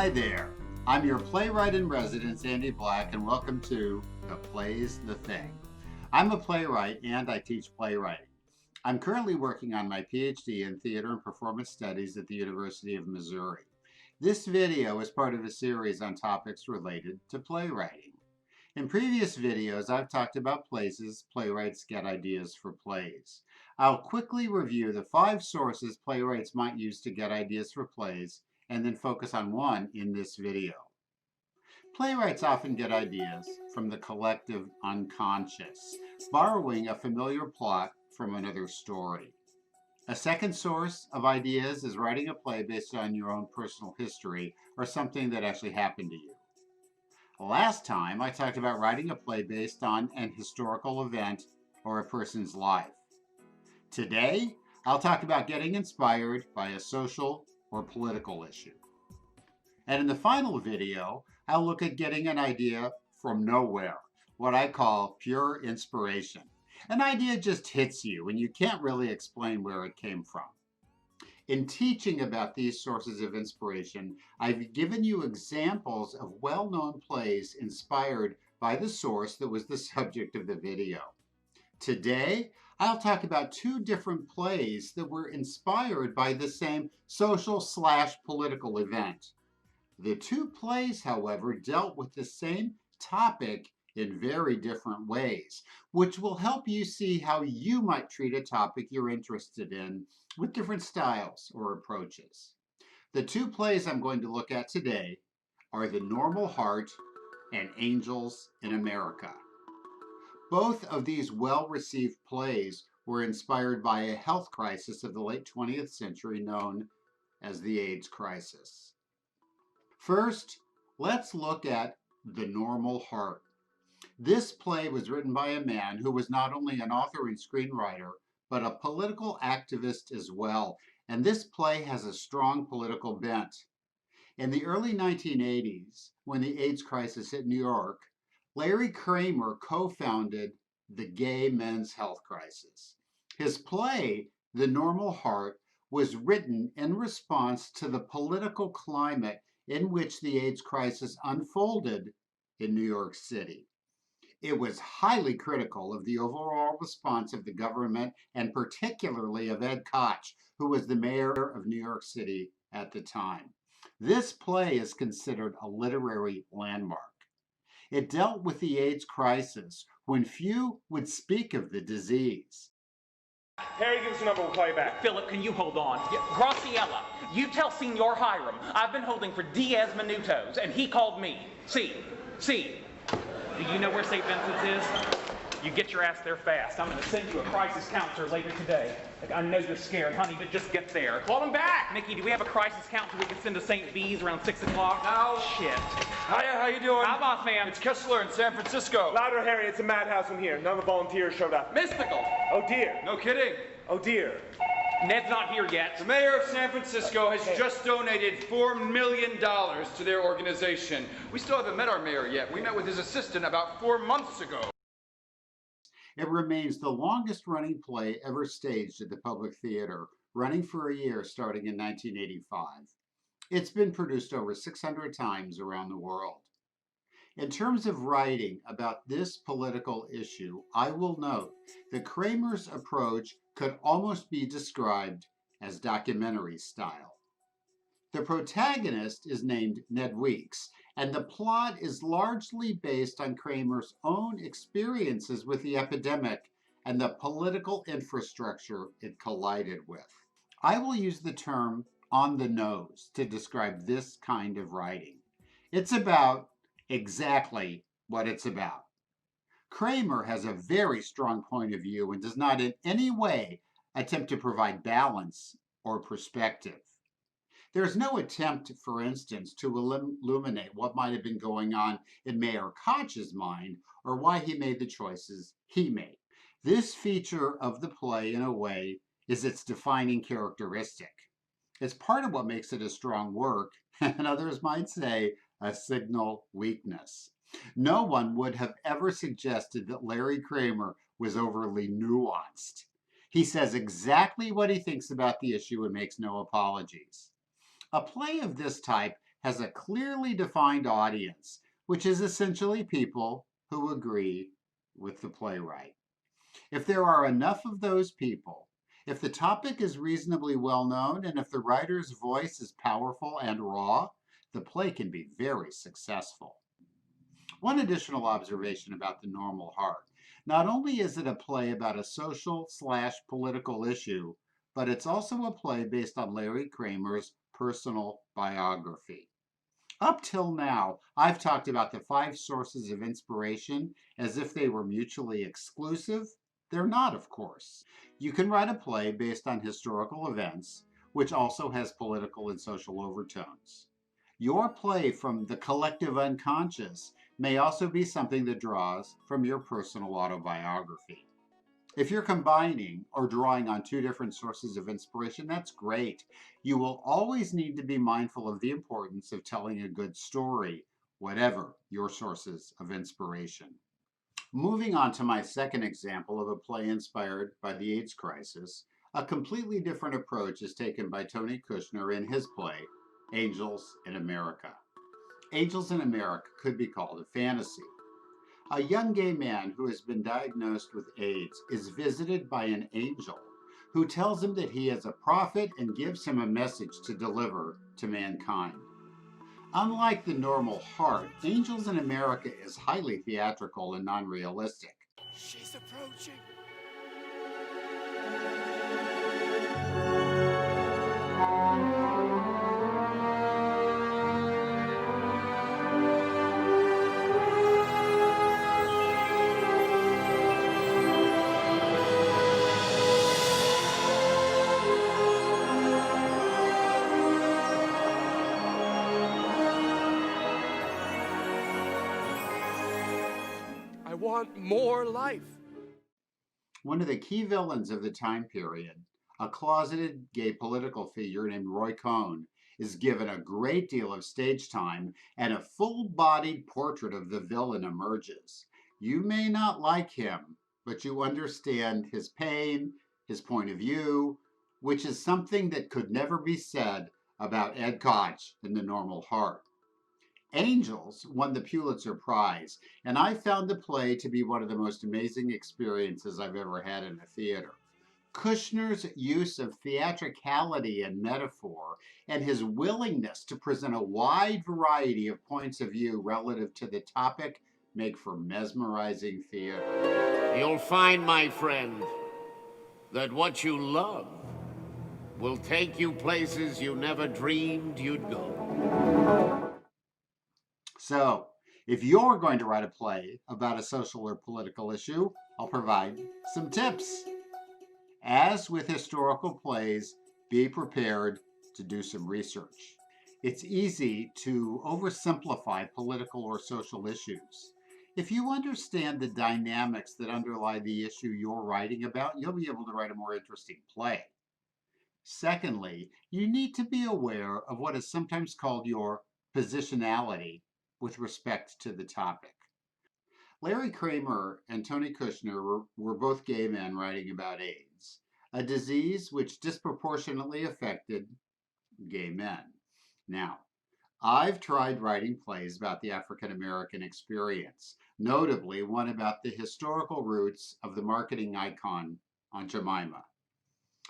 Hi there. I'm your playwright-in-residence, Andy Black, and welcome to The Play's the Thing. I'm a playwright and I teach playwriting. I'm currently working on my PhD in Theater and Performance Studies at the University of Missouri. This video is part of a series on topics related to playwriting. In previous videos, I've talked about places playwrights get ideas for plays. I'll quickly review the 5 sources playwrights might use to get ideas for plays, and then focus on one in this video. Playwrights often get ideas from the collective unconscious, borrowing a familiar plot from another story. A second source of ideas is writing a play based on your own personal history or something that actually happened to you. Last time, I talked about writing a play based on an historical event or a person's life. Today, I'll talk about getting inspired by a social or political issue. And in the final video, I'll look at getting an idea from nowhere, what I call pure inspiration. An idea just hits you and you can't really explain where it came from. In teaching about these sources of inspiration, I've given you examples of well-known plays inspired by the source that was the subject of the video. Today, I'll talk about 2 different plays that were inspired by the same social/political event. The 2 plays, however, dealt with the same topic in very different ways, which will help you see how you might treat a topic you're interested in with different styles or approaches. The 2 plays I'm going to look at today are The Normal Heart and Angels in America. Both of these well-received plays were inspired by a health crisis of the late 20th century known as the AIDS crisis. First, let's look at The Normal Heart. This play was written by a man who was not only an author and screenwriter, but a political activist as well, and this play has a strong political bent. In the early 1980s, when the AIDS crisis hit New York, Larry Kramer co-founded the Gay Men's Health Crisis. His play, The Normal Heart, was written in response to the political climate in which the AIDS crisis unfolded in New York City. It was highly critical of the overall response of the government and particularly of Ed Koch, who was the mayor of New York City at the time. This play is considered a literary landmark. It dealt with the AIDS crisis when few would speak of the disease. Harry, give us a number, we'll call you back. Philip, can you hold on? Graciela, you tell Senor Hiram I've been holding for Diaz Minutos, and he called me. See. Do you know where St. Vincent's is? You get your ass there fast. I'm going to send you a crisis counselor later today. I know you're scared, honey, but just get there. Call him back! Mickey, do we have a crisis counselor we can send to St. V's around 6 o'clock? No. Shit. Hiya, how you doing? How boss man? It's Kessler in San Francisco. Louder, Harry, it's a madhouse in here. None of the volunteers showed up. Mystical. Oh dear. No kidding. Oh dear. Ned's not here yet. The mayor of San Francisco has just donated $4 million to their organization. We still haven't met our mayor yet. We met with his assistant about 4 months ago. It remains the longest-running play ever staged at the Public Theater, running for a year starting in 1985. It's been produced over 600 times around the world. In terms of writing about this political issue, I will note that Kramer's approach could almost be described as documentary style. The protagonist is named Ned Weeks, and the plot is largely based on Kramer's own experiences with the epidemic and the political infrastructure it collided with. I will use the term on the nose to describe this kind of writing. It's about exactly what it's about. Kramer has a very strong point of view and does not in any way attempt to provide balance or perspective. There's no attempt, for instance, to illuminate what might have been going on in Mayor Koch's mind or why he made the choices he made. This feature of the play, in a way, is its defining characteristic. It's part of what makes it a strong work, and others might say a signal weakness. No one would have ever suggested that Larry Kramer was overly nuanced. He says exactly what he thinks about the issue and makes no apologies. A play of this type has a clearly defined audience, which is essentially people who agree with the playwright. If there are enough of those people, if the topic is reasonably well known, and if the writer's voice is powerful and raw, the play can be very successful. One additional observation about The Normal Heart. Not only is it a play about a social/political issue, but it's also a play based on Larry Kramer's personal biography. Up till now, I've talked about the 5 sources of inspiration as if they were mutually exclusive. They're not, of course. You can write a play based on historical events, which also has political and social overtones. Your play from the collective unconscious may also be something that draws from your personal autobiography. If you're combining or drawing on 2 different sources of inspiration, that's great. You will always need to be mindful of the importance of telling a good story, whatever your sources of inspiration. Moving on to my second example of a play inspired by the AIDS crisis, a completely different approach is taken by Tony Kushner in his play, Angels in America. Angels in America could be called a fantasy. A young gay man who has been diagnosed with AIDS is visited by an angel who tells him that he is a prophet and gives him a message to deliver to mankind. Unlike The Normal Heart, Angels in America is highly theatrical and non-realistic. She's approaching. I want more life. One of the key villains of the time period, a closeted gay political figure named Roy Cohn, is given a great deal of stage time, and a full-bodied portrait of the villain emerges. You may not like him, but you understand his pain, his point of view, which is something that could never be said about Ed Koch in The Normal Heart. Angels won the Pulitzer Prize, and I found the play to be one of the most amazing experiences I've ever had in a theater. Kushner's use of theatricality and metaphor, and his willingness to present a wide variety of points of view relative to the topic, make for mesmerizing theater. You'll find, my friend, that what you love will take you places you never dreamed you'd go. So, if you're going to write a play about a social or political issue, I'll provide some tips. As with historical plays, be prepared to do some research. It's easy to oversimplify political or social issues. If you understand the dynamics that underlie the issue you're writing about, you'll be able to write a more interesting play. Secondly, you need to be aware of what is sometimes called your positionality with respect to the topic. Larry Kramer and Tony Kushner were both gay men writing about AIDS, a disease which disproportionately affected gay men. Now, I've tried writing plays about the African American experience, notably one about the historical roots of the marketing icon Aunt Jemima.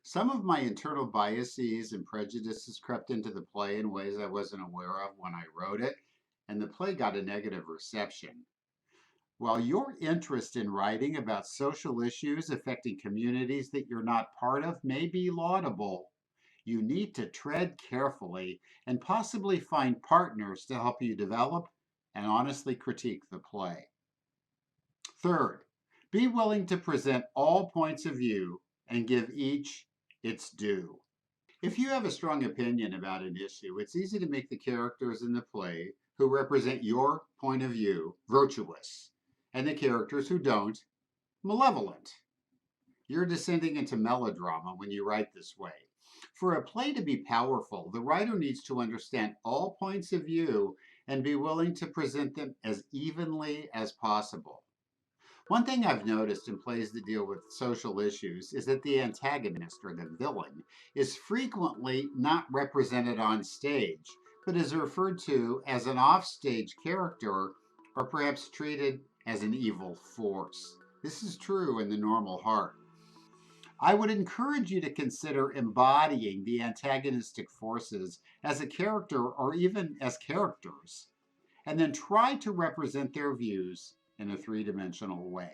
Some of my internal biases and prejudices crept into the play in ways I wasn't aware of when I wrote it, and the play got a negative reception. While your interest in writing about social issues affecting communities that you're not part of may be laudable, you need to tread carefully and possibly find partners to help you develop and honestly critique the play. Third, be willing to present all points of view and give each its due. If you have a strong opinion about an issue, it's easy to make the characters in the play who represent your point of view virtuous, and the characters who don't, malevolent. You're descending into melodrama when you write this way. For a play to be powerful, the writer needs to understand all points of view and be willing to present them as evenly as possible. One thing I've noticed in plays that deal with social issues is that the antagonist, or the villain, is frequently not represented on stage, but is referred to as an offstage character or perhaps treated as an evil force. This is true in the normal heart. I would encourage you to consider embodying the antagonistic forces as a character or even as characters, and then try to represent their views in a three-dimensional way.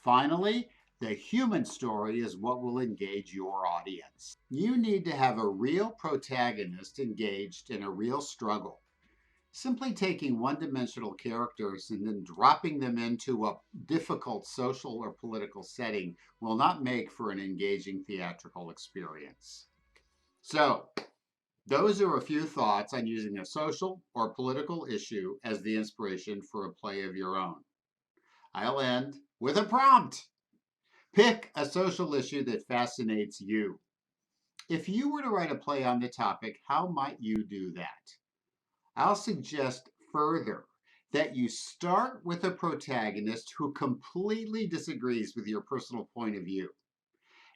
Finally, the human story is what will engage your audience. You need to have a real protagonist engaged in a real struggle. Simply taking one-dimensional characters and then dropping them into a difficult social or political setting will not make for an engaging theatrical experience. So, those are a few thoughts on using a social or political issue as the inspiration for a play of your own. I'll end with a prompt. Pick a social issue that fascinates you. If you were to write a play on the topic, how might you do that? I'll suggest further that you start with a protagonist who completely disagrees with your personal point of view,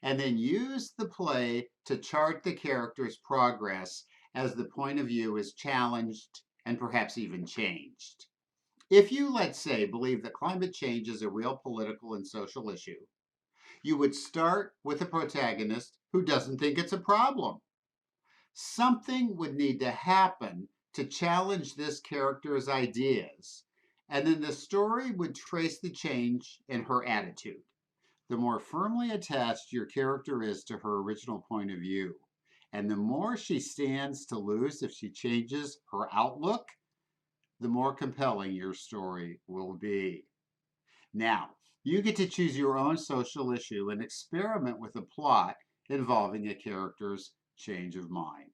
and then use the play to chart the character's progress as the point of view is challenged and perhaps even changed. If you, let's say, believe that climate change is a real political and social issue, you would start with a protagonist who doesn't think it's a problem. Something would need to happen to challenge this character's ideas, and then the story would trace the change in her attitude. The more firmly attached your character is to her original point of view, and the more she stands to lose if she changes her outlook, the more compelling your story will be. Now, you get to choose your own social issue and experiment with a plot involving a character's change of mind.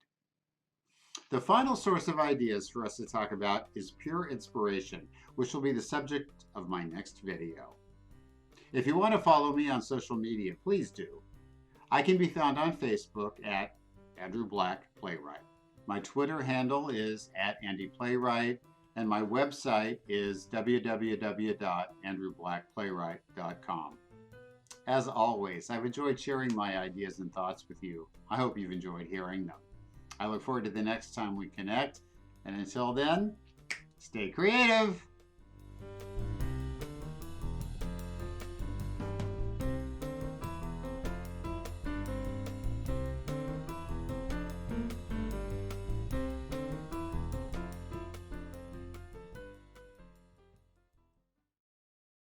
The final source of ideas for us to talk about is pure inspiration, which will be the subject of my next video. If you want to follow me on social media, please do. I can be found on Facebook at Andrew Black Playwright. My Twitter handle is @AndyPlaywright, and my website is www.andrewblackplaywright.com. As always, I've enjoyed sharing my ideas and thoughts with you. I hope you've enjoyed hearing them. I look forward to the next time we connect, and until then, stay creative!